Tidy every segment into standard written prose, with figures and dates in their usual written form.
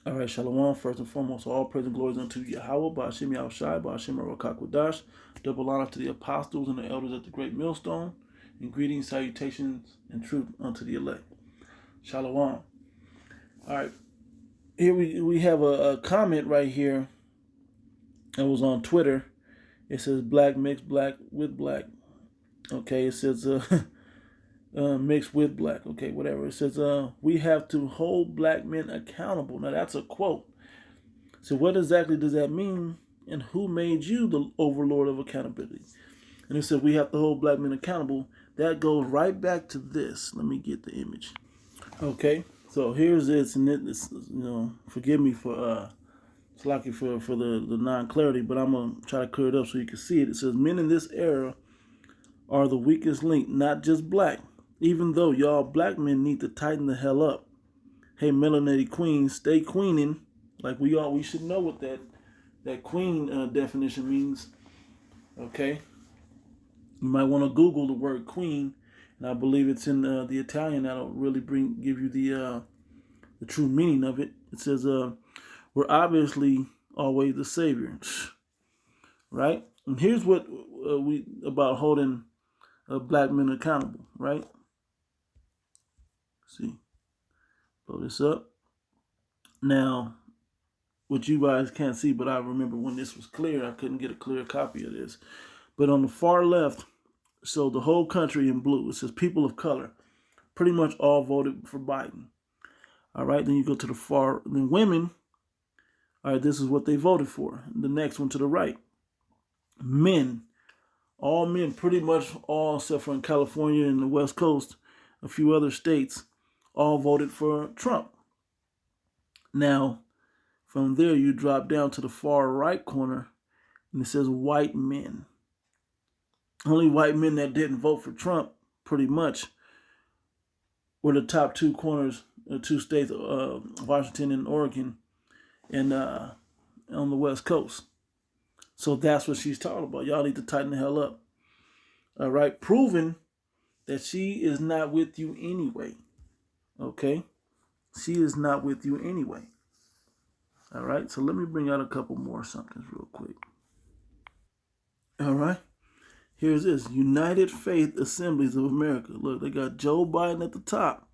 All right, Shalom. First and foremost, all praise and glory is unto Yahweh, Ba'ashem Yahushai, Ba'ashem Rakakwadash. Double honor to the apostles and the elders at the great millstone. And greetings, salutations, and truth unto the elect. Shalom. All right, here we have a comment right here. It was on Twitter. It says black mixed black with black. Okay, it says mixed with black. Okay, whatever. It says we have to hold black men accountable. Now that's a quote. So what exactly does that mean? And who made you the overlord of accountability? And it said we have to hold black men accountable. That goes right back to this. Let me get the image. Okay, so here's this, and this, forgive me for slacking for the non-clarity, but I'm gonna try to clear it up so you can see it. It says men in this era are the weakest link, not just black. Even though y'all black men need to tighten the hell up. Hey, melanated queens, stay queening. Like we should know what that queen definition means. Okay, you might want to Google the word queen, and I believe it's in the Italian. That'll really give you the true meaning of it. It says we're obviously always the savior, right? And here's what we about holding black men accountable, right? Let's see, blow this up now. What you guys can't see, but I remember when this was clear, I couldn't get a clear copy of this. But on the far left, so the whole country in blue, it says people of color, pretty much all voted for Biden. All right, then you go to the far, then women, all right, this is what they voted for. The next one to the right, men, all men, pretty much all except for in California and the West Coast, a few other states, all voted for Trump. Now, from there, you drop down to the far right corner, and it says white men. Only white men that didn't vote for Trump, pretty much, were the top two corners, two states, Washington and Oregon, and on the West Coast. So that's what she's talking about. Y'all need to tighten the hell up. All right, proving that she is not with you anyway. Okay, she is not with you anyway. All right, so let me bring out a couple more somethings real quick. All right, here's this United Faith Assemblies of America. Look, they got Joe Biden at the top.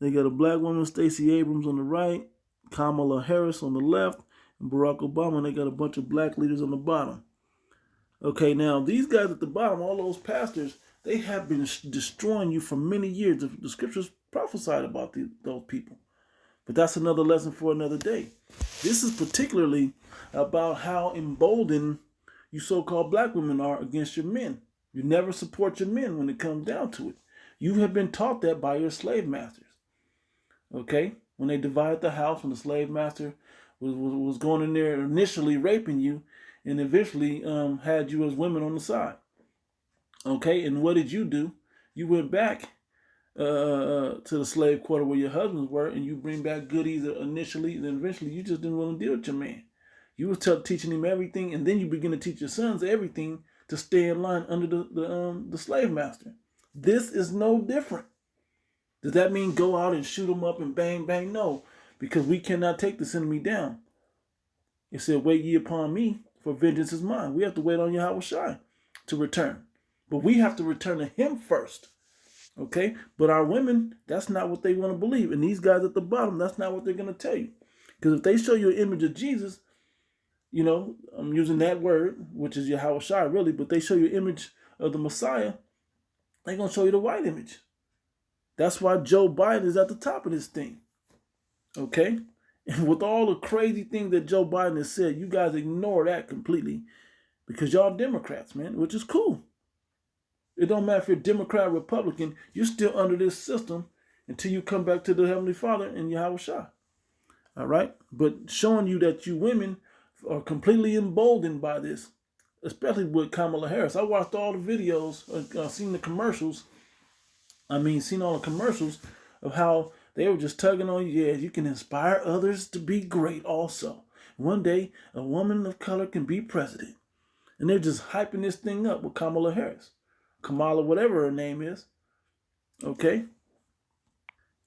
They got a black woman, Stacey Abrams, on the right, Kamala Harris on the left, and Barack Obama. And they got a bunch of black leaders on the bottom. Okay, now these guys at the bottom, all those pastors, they have been destroying you for many years. The scriptures prophesied about those people. But that's another lesson for another day. This is particularly about how emboldened you so-called black women are against your men. You never support your men when it comes down to it. You have been taught that by your slave masters. Okay? When they divided the house, when the slave master was going in there initially raping you and eventually had you as women on the side. Okay? And what did you do? You went back to the slave quarter where your husbands were, and you bring back goodies initially, and then eventually you just didn't want to deal with your man. You were teaching him everything, and then you begin to teach your sons everything to stay in line under the slave master. This is no different. Does that mean go out and shoot them up and bang, bang? No, because we cannot take this enemy down. It said, wait ye upon me, for vengeance is mine. We have to wait on Yahushua to return. But we have to return to him first. Okay, but our women, that's not what they want to believe. And these guys at the bottom, that's not what they're going to tell you. Because if they show you an image of Jesus, I'm using that word, which is Yahushua really, but they show you an image of the Messiah, they're going to show you the white image. That's why Joe Biden is at the top of this thing. Okay? And with all the crazy things that Joe Biden has said, you guys ignore that completely because y'all Democrats, man, which is cool. It don't matter if you're Democrat or Republican, you're still under this system until you come back to the Heavenly Father and Yahushua. All right? But showing you that you women are completely emboldened by this, especially with Kamala Harris. I watched all the videos, seen the commercials. Seen all the commercials of how they were just tugging on you. Yeah, you can inspire others to be great also. One day, a woman of color can be president. And they're just hyping this thing up with Kamala Harris. Kamala, whatever her name is. Okay?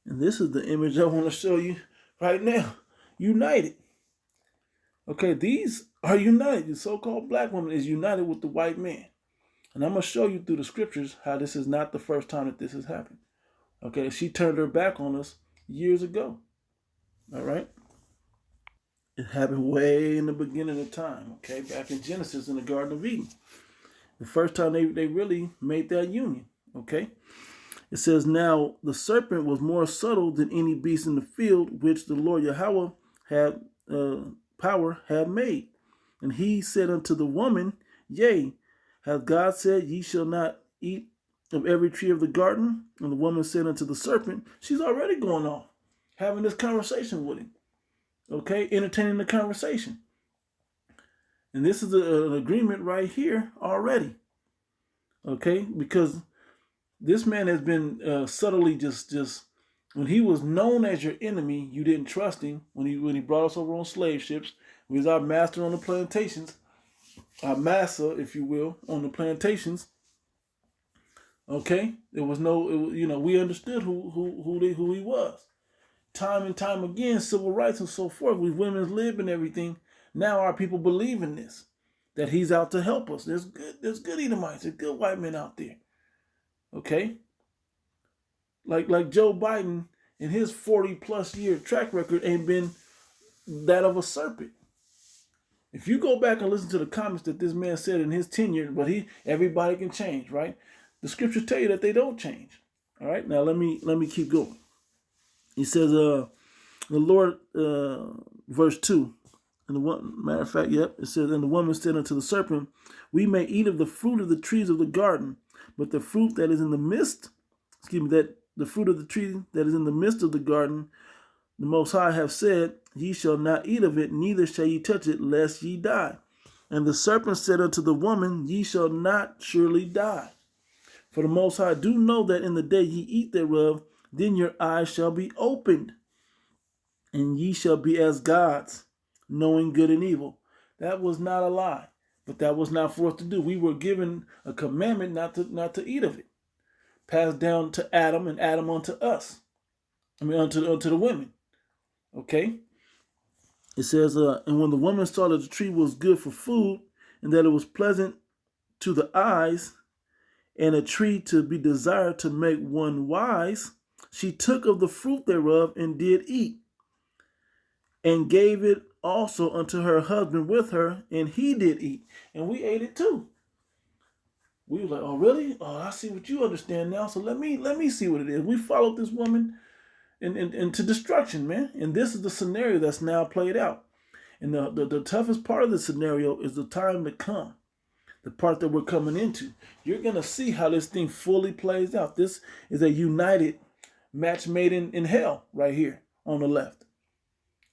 And this is the image I want to show you right now, united. Okay, these are united. The so-called black woman is united with the white man. And I'm going to show you through the scriptures how this is not the first time that this has happened. Okay, she turned her back on us years ago. All right? It happened way in the beginning of time, okay? Back in Genesis in the Garden of Eden. The first time they really made that union, okay? It says, now the serpent was more subtle than any beast in the field which the Lord Yahweh had power had made. And he said unto the woman, yea, hath God said, ye shall not eat of every tree of the garden? And the woman said unto the serpent, she's already going off, having this conversation with him. Okay, entertaining the conversation. And this is an agreement right here already. Okay, because this man has been subtly just when he was known as your enemy, you didn't trust him. When he brought us over on slave ships, he was our master on the plantations, our massa, if you will, on the plantations. Okay, there was no, we understood who he was. Time and time again, civil rights and so forth, with women's lib and everything. Now our people believe in this, that he's out to help us. There's good Edomites, there's good white men out there. Okay, like Joe Biden in his 40+ year track record ain't been that of a serpent. If you go back and listen to the comments that this man said in his tenure, but everybody can change, right? The scriptures tell you that they don't change. All right, now let me keep going. He says, the Lord, verse 2, and the one matter of fact, yep, it says, and the woman said unto the serpent, we may eat of the fruit of the trees of the garden, but the fruit that is in the midst, that the fruit of the tree that is in the midst of the garden, the Most High have said, ye shall not eat of it, neither shall ye touch it, lest ye die. And the serpent said unto the woman, ye shall not surely die. For the Most High do know that in the day ye eat thereof, then your eyes shall be opened, and ye shall be as gods, knowing good and evil. That was not a lie, but that was not for us to do. We were given a commandment not to eat of it, passed down to Adam, and Adam unto us. Unto the women. Okay? It says, and when the woman saw that the tree was good for food, and that it was pleasant to the eyes, and a tree to be desired to make one wise, she took of the fruit thereof and did eat, and gave it also unto her husband with her, and he did eat. And we ate it too. We were like, oh, really? Oh, I see what you understand now. So let me see what it is. We followed this woman into destruction, man. And this is the scenario that's now played out. And the toughest part of the scenario is the time to come. The part that we're coming into. You're going to see how this thing fully plays out. This is a united match made in hell right here on the left.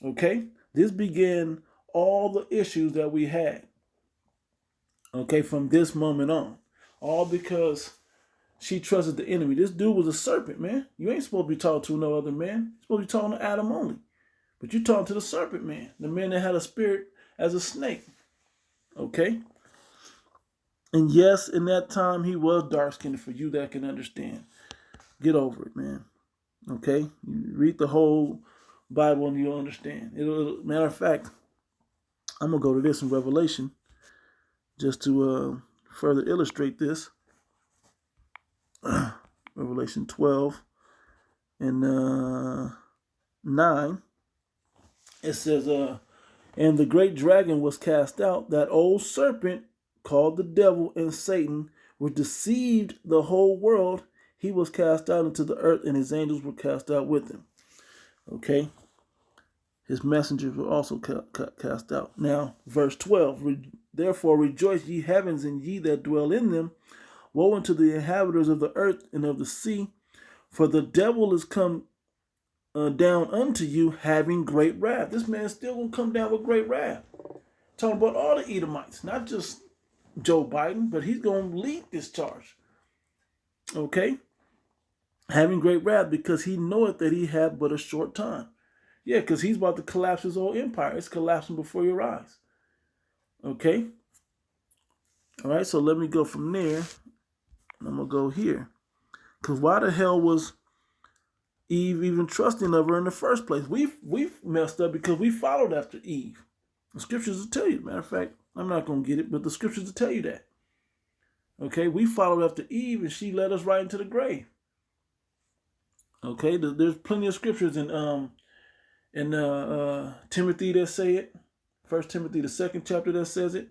Okay? This began all the issues that we had. Okay, from this moment on. All because she trusted the enemy. This dude was a serpent, man. You ain't supposed to be talking to no other man. You're supposed to be talking to Adam only. But you're talking to the serpent man. The man that had a spirit as a snake. Okay? And yes, in that time, he was dark-skinned, for you that can understand. Get over it, man. Okay? You read the whole Bible and you'll understand. Matter of fact, I'm going to go to this in Revelation just to further illustrate this. Revelation 12 and 9. It says, and the great dragon was cast out, that old serpent called the devil and Satan, which deceived the whole world. He was cast out into the earth, and his angels were cast out with him. Okay? His messengers were also cast out. Now, verse 12. Therefore rejoice, ye heavens, and ye that dwell in them. Woe unto the inhabitants of the earth and of the sea, for the devil is come down unto you, having great wrath. This man is still going to come down with great wrath. Talking about all the Edomites, not just Joe Biden, but he's going to lead this charge. Okay? Having great wrath, because he knoweth that he hath but a short time. Yeah, because he's about to collapse his whole empire. It's collapsing before your eyes. Okay? All right, so let me go from there. I'm going to go here. Because why the hell was Eve even trusting of her in the first place. We've messed up because we followed after Eve. The scriptures will tell you. Matter of fact, I'm not going to get it, but the scriptures will tell you that. Okay, we followed after Eve, and she led us right into the grave. Okay, there's plenty of scriptures in Timothy that say it. 1 Timothy, the 2nd chapter, that says it.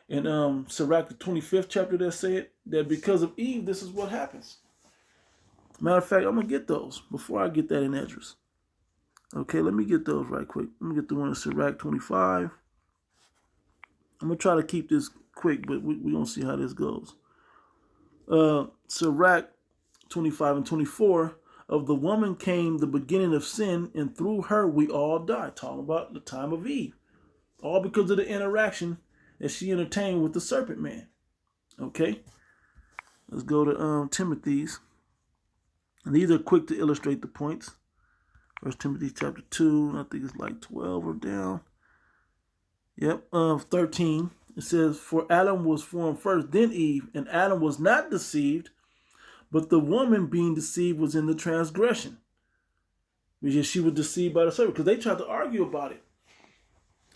In Sirach, the 25th chapter, that say it. That because of Eve, this is what happens. Matter of fact, I'm going to get those before I get that in Esdras. Okay, let me get those right quick. Let me get the one in Sirach 25. I'm going to try to keep this quick, but we're going to see how this goes. Sirach 25 and 24. Of the woman came the beginning of sin, and through her we all die. Talking about the time of Eve. All because of the interaction that she entertained with the serpent man. Okay? Let's go to Timothy's. And these are quick to illustrate the points. 1 Timothy chapter 2, I think it's like 12 or down. Yep, 13. It says, for Adam was formed first, then Eve, and Adam was not deceived, but the woman being deceived was in the transgression. Because she was deceived by the serpent. Because they tried to argue about it.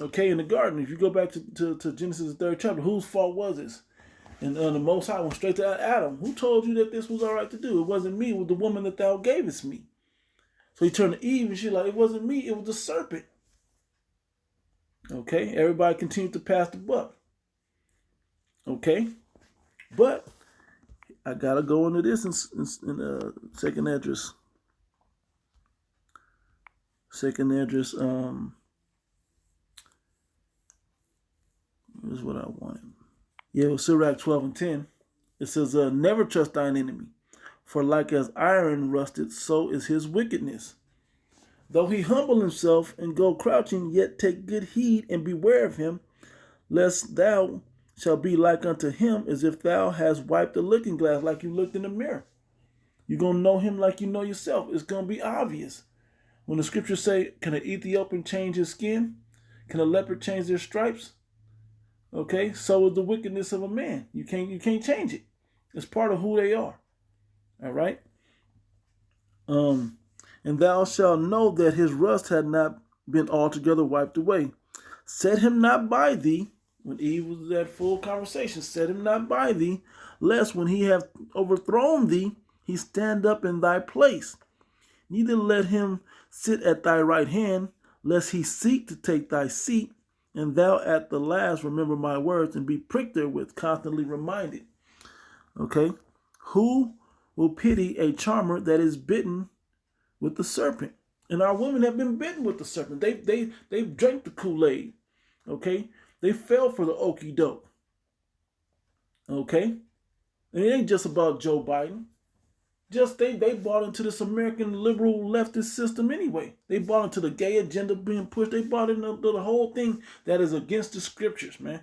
Okay, in the garden. If you go back to Genesis, the 3rd chapter, whose fault was this? And the Most High went straight to Adam. Who told you that this was all right to do? It wasn't me. It was the woman that thou gavest me. So he turned to Eve, and she's like, it wasn't me. It was the serpent. Okay, everybody continued to pass the buck. Okay, but I gotta go into this in 2nd Esdras. 2nd Esdras. Here's what I wanted. Yeah, Sirach 12 and 10. It says, never trust thine enemy, for like as iron rusted, so is his wickedness. Though he humble himself and go crouching, yet take good heed and beware of him, lest thou shalt be like unto him, as if thou hast wiped the looking glass, like you looked in the mirror. You're going to know him like you know yourself. It's going to be obvious. When the scriptures say, can an Ethiopian change his skin? Can a leopard change their stripes? Okay, so is the wickedness of a man. You can't change it. It's part of who they are. All right. And thou shalt know that his rust had not been altogether wiped away. Set him not by thee. When Eve was at full conversation, set him not by thee, lest when he have overthrown thee, he stand up in thy place. Neither let him sit at thy right hand, lest he seek to take thy seat, and thou at the last remember my words and be pricked therewith, constantly reminded. Okay? Who will pity a charmer that is bitten with the serpent? And our women have been bitten with the serpent. They've drank the Kool-Aid. Okay? They fell for the okie doke. Okay? And it ain't just about Joe Biden. Just they bought into this American liberal leftist system anyway. They bought into the gay agenda being pushed. They bought into the whole thing that is against the scriptures, man.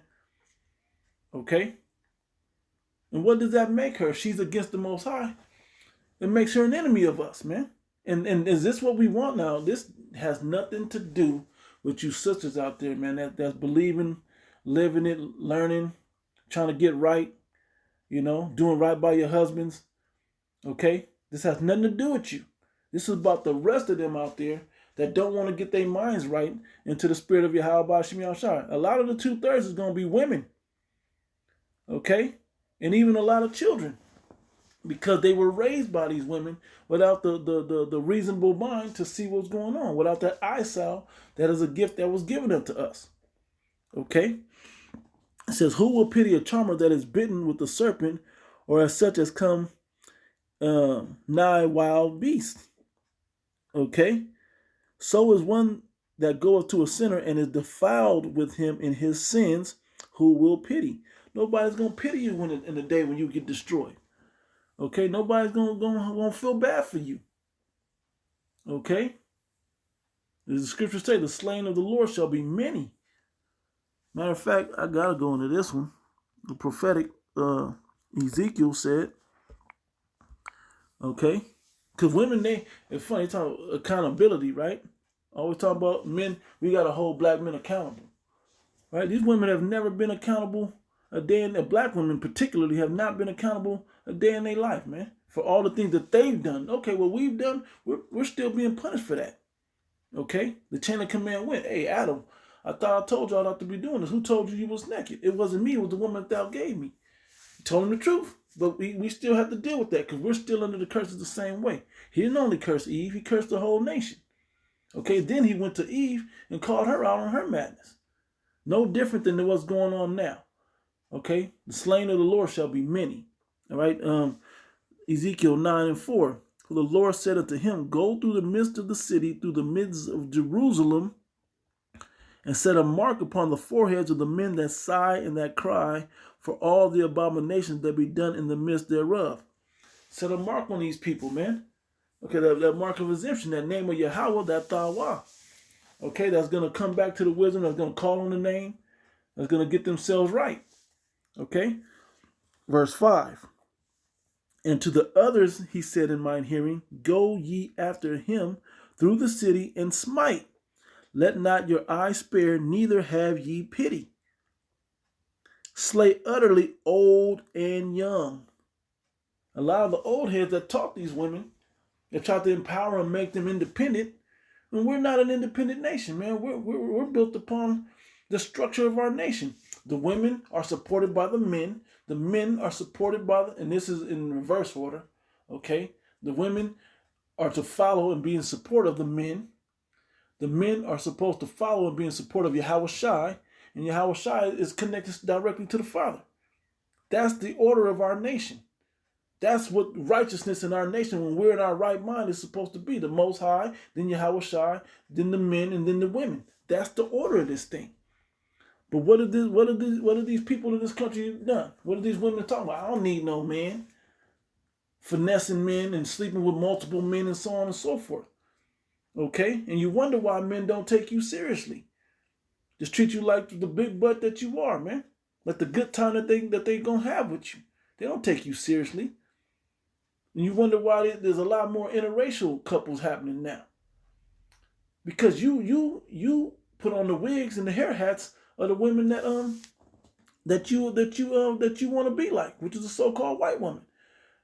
Okay? And what does that make her? She's against the Most High. It makes her an enemy of us, man. And is this what we want now? This has nothing to do with you sisters out there, man, that's believing, living it, learning, trying to get right, doing right by your husbands. Okay? This has nothing to do with you. This is about the rest of them out there that don't want to get their minds right into the spirit of Yahweh Shem Yahshua. A lot of the 2/3 is going to be women. Okay? And even a lot of children. Because they were raised by these women without the reasonable mind to see what's going on. Without that eyesight that is a gift that was given unto us. Okay? It says, who will pity a charmer that is bitten with the serpent, or as such as come nigh wild beasts? Okay? So is one that goeth to a sinner and is defiled with him in his sins, who will pity. Nobody's going to pity you in the day when you get destroyed. Okay? Nobody's going to feel bad for you. Okay? As the scriptures say, the slain of the Lord shall be many. Matter of fact, I got to go into this one. The prophetic Ezekiel said, okay? Because women, it's funny, they talk about accountability, right? Always talk about men, we got to hold black men accountable. Right? These women have never been accountable a day in their black women particularly have not been accountable a day in their life, man. for all the things that they've done. Okay, what we've done, we're still being punished for that. Okay? The chain of command went, hey, Adam, I thought I told y'all not to be doing this. Who told you was naked? It wasn't me. It was the woman that thou gave me. He told him the truth. But we still have to deal with that because we're still under the curses the same way. He didn't only curse Eve. He cursed the whole nation. Okay, then he went to Eve and called her out on her madness. No different than what's going on now. Okay, the slain of the Lord shall be many. All right, Ezekiel 9:4. For the Lord said unto him, go through the midst of the city, through the midst of Jerusalem, and set a mark upon the foreheads of the men that sigh and that cry for all the abominations that be done in the midst thereof. Set a mark on these people, man. Okay, that mark of exemption, that name of Yahweh, that Tawah. Okay, that's going to come back to the wisdom, that's going to call on the name, that's going to get themselves right. Okay, verse 5. And to the others he said in mine hearing, go ye after him through the city and smite. Let not your eye spare, neither have ye pity. Slay utterly old and young. A lot of the old heads that taught these women, they tried to empower and make them independent. And we're not an independent nation, man. We're built upon the structure of our nation. The women are supported by the men. The men are supported by and this is in reverse order, okay? The women are to follow and be in support of the men. The men are supposed to follow and be in support of Yahweh Shai, and Yahweh Shai is connected directly to the Father. That's the order of our nation. That's what righteousness in our nation, when we're in our right mind, is supposed to be. The Most High, then Yahweh Shai, then the men, and then the women. That's the order of this thing. But what are these people in this country done? What are these women talking about? I don't need no man. Finessing men and sleeping with multiple men and so on and so forth. Okay? And you wonder why men don't take you seriously. Just treat you like the big butt that you are, man. Like the good time that they gonna have with you. They don't take you seriously. And you wonder why there's a lot more interracial couples happening now. Because you put on the wigs and the hair hats of the women that you want to be like, which is a so-called white woman.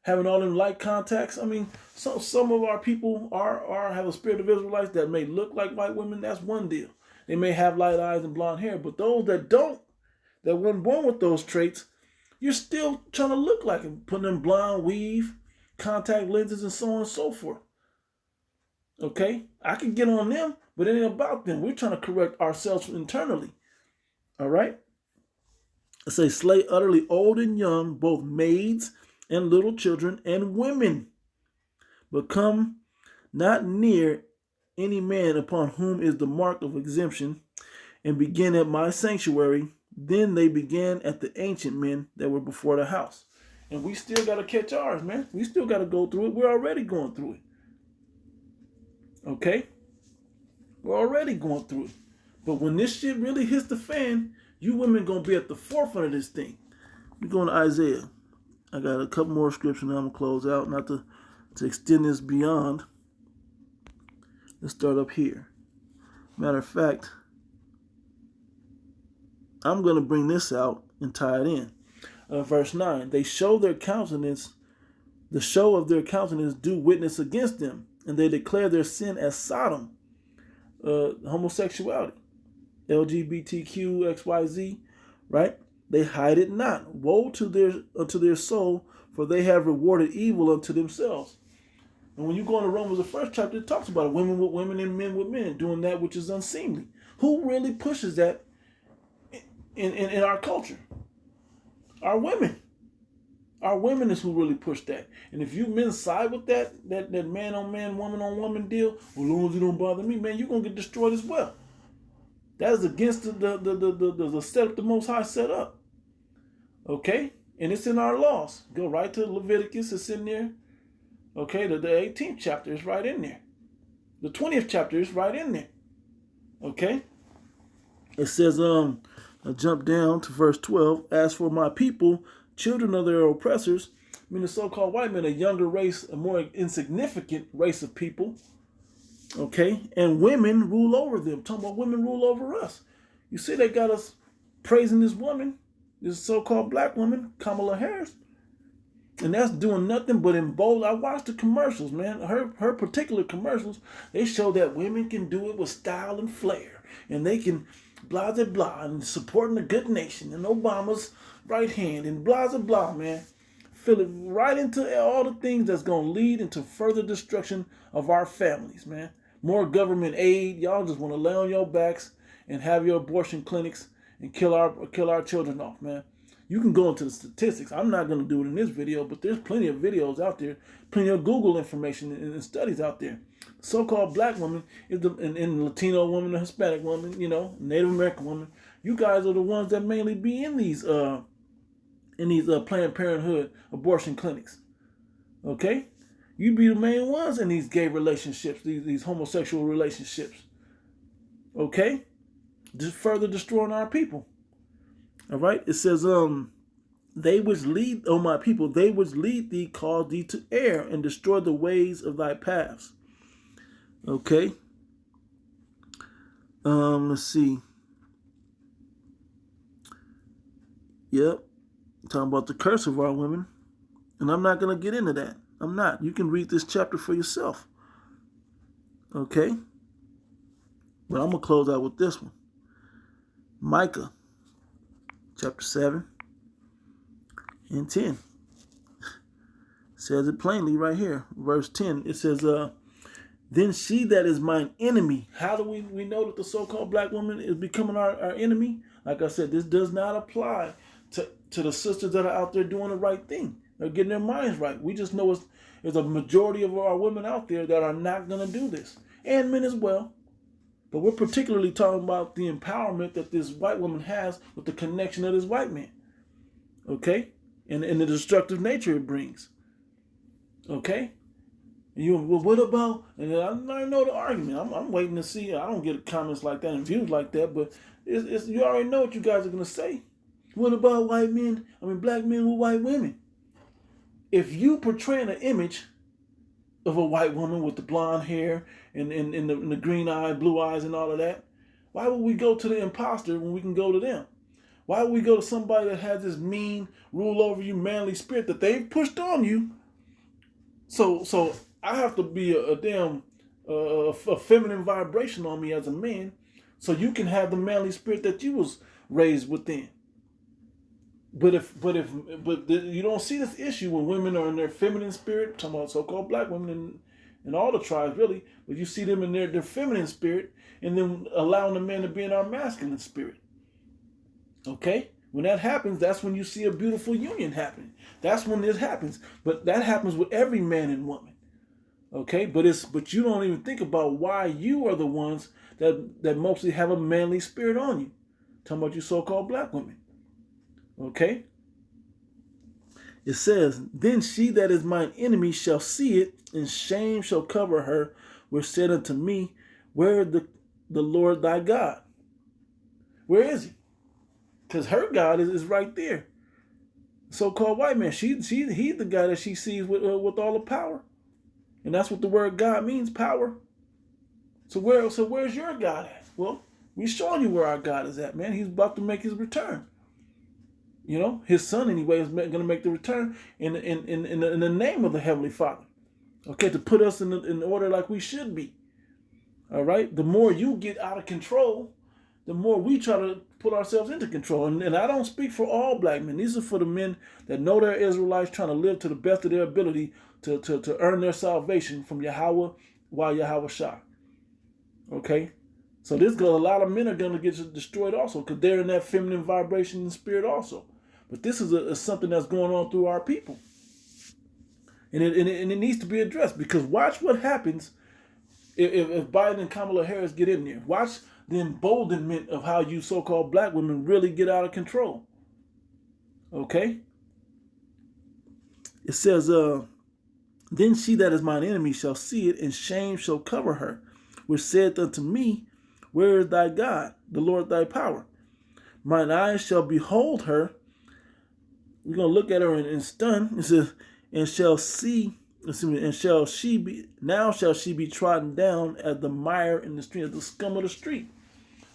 Having all them light contacts. I mean, some of our people have a spirit of Israelites that may look like white women. That's one deal. They may have light eyes and blonde hair, but those that don't, that weren't born with those traits, you're still trying to look like them, putting them blonde weave, contact lenses, and so on and so forth. Okay? I can get on them, but it ain't about them. We're trying to correct ourselves internally. All right? It says, slay utterly old and young, both maids and little children and women. But come not near any man upon whom is the mark of exemption, and begin at my sanctuary. Then they began at the ancient men that were before the house. And we still got to catch ours, man. We still got to go through it. We're already going through it. Okay? We're already going through it. But when this shit really hits the fan, you women going to be at the forefront of this thing. We're going to Isaiah. I got a couple more scriptures now. I'm going to close out, not to extend this beyond. Let's start up here. Matter of fact, I'm going to bring this out and tie it in. Verse 9, they show their countenance, the show of their countenance do witness against them, and they declare their sin as Sodom, homosexuality, LGBTQ, XYZ, right? They hide it not. Woe to their soul, for they have rewarded evil unto themselves. And when you go into Romans, the first chapter, it talks about it, women with women and men with men, doing that which is unseemly. Who really pushes that in our culture? Our women. Our women is who really push that. And if you men side with that man on man, woman on woman deal, well, as long as it don't bother me, man, you're gonna get destroyed as well. That is against the setup the Most High set up. Okay? And it's in our laws. Go right to Leviticus, it's in there. Okay, the 18th chapter is right in there. The 20th chapter is right in there. Okay? It says, I jump down to verse 12. As for my people, children of their oppressors, I mean the so-called white men, a younger race, a more insignificant race of people. Okay? And women rule over them. Talking about women rule over us. You see they got us praising this woman, this so-called black woman, Kamala Harris. And that's doing nothing but embolden. I watched the commercials, man. Her particular commercials, they show that women can do it with style and flair. And they can blah, blah, blah, and supporting the good nation and Obama's right hand and blah, blah, blah, man. Fill it right into all the things that's going to lead into further destruction of our families, man. More government aid. Y'all just want to lay on your backs and have your abortion clinics and kill our children off, man. You can go into the statistics. I'm not going to do it in this video, but there's plenty of videos out there, plenty of Google information and studies out there. So-called black woman is and Latino woman, the Hispanic woman, you know, Native American woman. You guys are the ones that mainly be in these Planned Parenthood abortion clinics. Okay, you be the main ones in these gay relationships, these homosexual relationships. Okay, just further destroying our people. All right, it says, they which lead, O my people, they which lead thee cause thee to err and destroy the ways of thy paths. Okay. Let's see. Yep. Talking about the curse of our women. And I'm not going to get into that. I'm not. You can read this chapter for yourself. Okay. But I'm going to close out with this one. Micah. Chapter 7 and 10 says it plainly right here. Verse 10, it says, then she that is mine enemy. How do we know that the so-called black woman is becoming our enemy? Like I said, this does not apply to the sisters that are out there doing the right thing. They're getting their minds right. We just know there's a majority of our women out there that are not going to do this. And men as well. But we're particularly talking about the empowerment that this white woman has with the connection of this white man. Okay? And the destructive nature it brings. Okay? And you, well, what about, and I know the argument. I'm waiting to see. I don't get comments like that and views like that, but you already know what you guys are going to say. What about white men? I mean, black men with white women. If you portraying an image of a white woman with the blonde hair and the green eye, blue eyes and all of that, why would we go to the imposter when we can go to them? Why would we go to somebody that has this mean, rule over you, manly spirit that they've pushed on you? So I have to be a feminine vibration on me as a man so you can have the manly spirit that you was raised within. But you don't see this issue when women are in their feminine spirit, talking about so-called black women in all the tribes really, but you see them in their feminine spirit and then allowing the men to be in our masculine spirit. Okay? When that happens, that's when you see a beautiful union happening. That's when this happens. But that happens with every man and woman. Okay? But you don't even think about why you are the ones that mostly have a manly spirit on you. Talking about you so-called black women. Okay? It says, then she that is mine enemy shall see it, and shame shall cover her, which said unto me, where is the Lord thy God? Where is he? Because her God is right there. So-called white man. He's the guy that she sees with all the power. And that's what the word God means, power. So where's your God at? Well, we're showing you where our God is at, man. He's about to make his return. You know, his son anyway is going to make the return in the name of the Heavenly Father. Okay, to put us in order like we should be. All right, the more you get out of control, the more we try to put ourselves into control. And I don't speak for all black men. These are for the men that know they're Israelites, trying to live to the best of their ability to earn their salvation from Yahweh while Yahweh Shah. Okay, so a lot of men are going to get destroyed also because they're in that feminine vibration and spirit also. But this is something that's going on through our people. And it needs to be addressed, because watch what happens if Biden and Kamala Harris get in there. Watch the emboldenment of how you so-called black women really get out of control. Okay? It says, then she that is mine enemy shall see it, and shame shall cover her, which saith unto me, where is thy God, the Lord thy power? Mine eyes shall behold her. We're going to look at her in stun. It says, and shall she be trodden down as the mire in the street, as the scum of the street.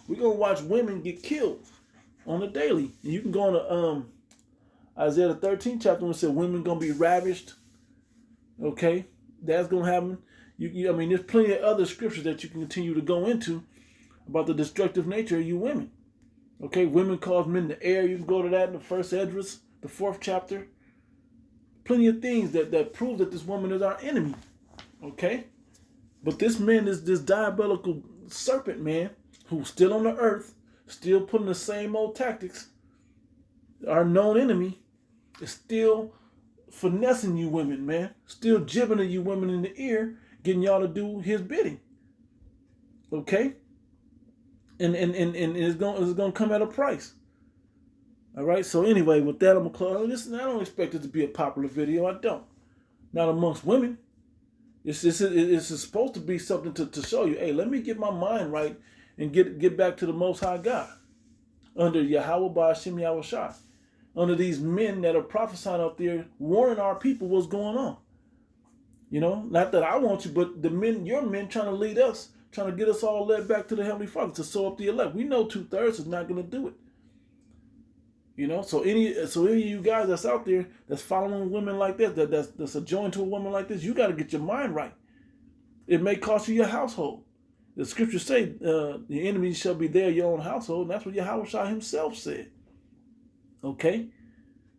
We're going to watch women get killed on the daily. And you can go on Isaiah the 13th chapter when it said women gonna be ravished. Okay, that's gonna happen. I mean, there's plenty of other scriptures that you can continue to go into about the destructive nature of you women. Okay, women cause men to err. You can go to that in the first Esdras, the 4th chapter. Plenty of things that prove that this woman is our enemy. Okay, but this man is this diabolical serpent man who's still on the earth, still putting the same old tactics. Our known enemy is still finessing you women, man. Still jibbing at you women in the ear, getting y'all to do his bidding. Okay? And it's gonna come at a price. All right. So anyway, with that, I'm gonna close. Listen, I don't expect it to be a popular video. I don't. Not amongst women. It's supposed to be something to show you. Hey, let me get my mind right and get back to the Most High God under Yahweh Ba'Shem Yahweh Shai, under these men that are prophesying out there, warning our people what's going on. You know, not that I want you, but the men, your men, trying to lead us, trying to get us all led back to the Heavenly Father to sow up the elect. We know 2/3 is not going to do it. You know, so any of you guys that's out there that's following women like this, that's adjoined to a woman like this, you got to get your mind right. It may cost you your household. The scriptures say, "The enemies shall be there, your own household," and that's what Yahweh Shai himself said. Okay,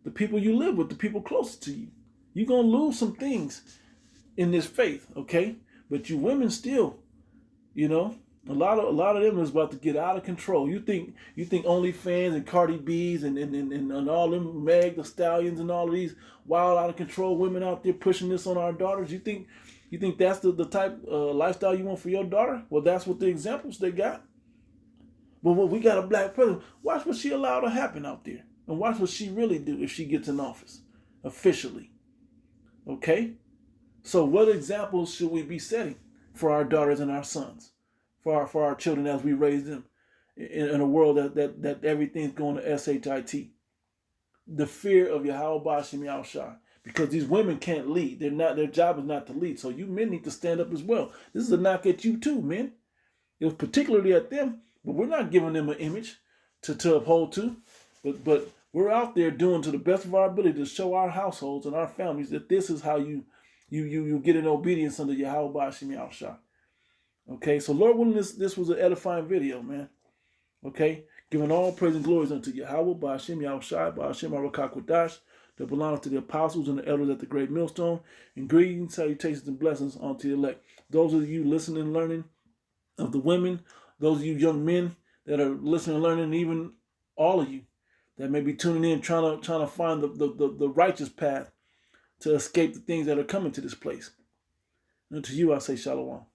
the people you live with, the people closest to you, you're gonna lose some things in this faith. Okay, but you women still, you know. A lot of them is about to get out of control. You think OnlyFans and Cardi B's and all them Meg the Stallions and all of these wild out of control women out there pushing this on our daughters? You think that's the type lifestyle you want for your daughter? Well, that's what the examples they got. But we got a black president. Watch what she allowed to happen out there, and watch what she really do if she gets in office officially. Okay, so what examples should we be setting for our daughters and our sons? For our children as we raise them in a world that everything's going to SHIT. The fear of Yahweh Ba'Shem Yahweh Shai. Because these women can't lead. Their job is not to lead. So you men need to stand up as well. This is a knock at you too, men. It was particularly at them, but we're not giving them an image to uphold to. But we're out there doing to the best of our ability to show our households and our families that this is how you get in obedience under Yahweh Ba'Shem Yahweh Shai. Okay, so Lord willing, this was an edifying video, man. Okay, giving all praise and glories unto Yahweh, Ba'Shem Yahweh Shai, Ba'Shem Arakakwadash, that belongs to the apostles and the elders at the great millstone, and greetings, salutations, and blessings unto the elect. Those of you listening and learning of the women, those of you young men that are listening and learning, and even all of you that may be tuning in, trying to find the righteous path to escape the things that are coming to this place. And to you, I say shalom.